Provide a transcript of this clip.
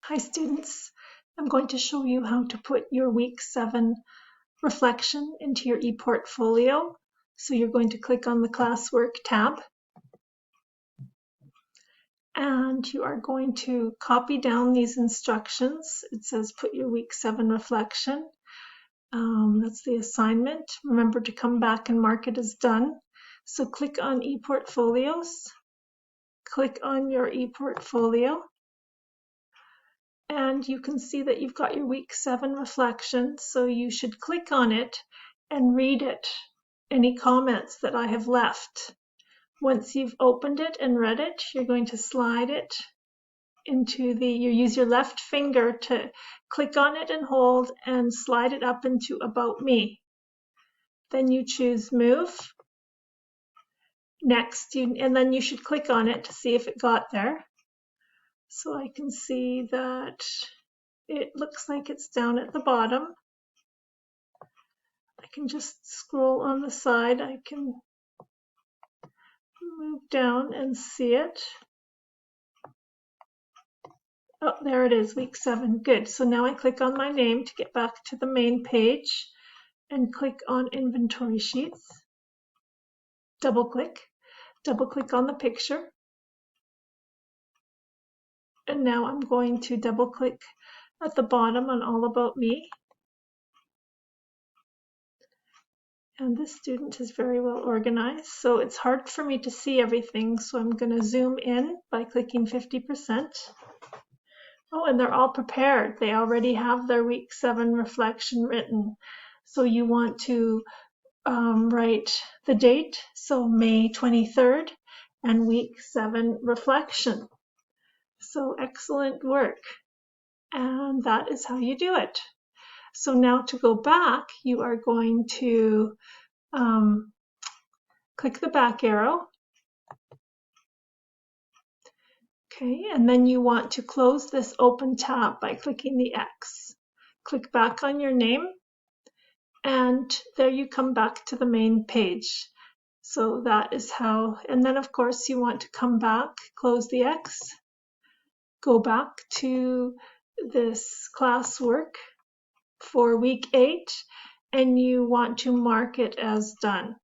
Hi students, I'm going to show you how to put your week 7 reflection into your ePortfolio. So you're going to click on the classwork tab and you are going to copy down these instructions. It says put your week 7 reflection. That's the assignment. Remember to come back and mark it as done. So click on ePortfolios, click on your ePortfolio. And you can see that you've got your week 7 reflection, so you should click on it and read it, any comments that I have left. Once you've opened it and read it, you're going to slide it into you use your left finger to click on it and hold and slide it up into About Me. Then you choose Move. Next, and then you should click on it to see if it got there. So I can see that it looks like it's down at the bottom. I can just scroll on the side. I can move down and see it. Oh, there it is, week 7. Good. So now I click on my name to get back to the main page and click on Inventory Sheets. Double click on the picture. And now I'm going to double click at the bottom on All About Me. And this student is very well organized, so it's hard for me to see everything, so I'm going to zoom in by clicking 50%. Oh, and they're all prepared. They already have their week 7 reflection written. So you want to write the date, so May 23rd, and week 7 reflection. So excellent work. And that is how you do it. So now to go back, you are going to click the back arrow. Okay, and then you want to close this open tab by clicking the X. Click back on your name, and there you come back to the main page. So that is how, and then of course you want to come back, close the X, go back to this classwork for week 8, and you want to mark it as done.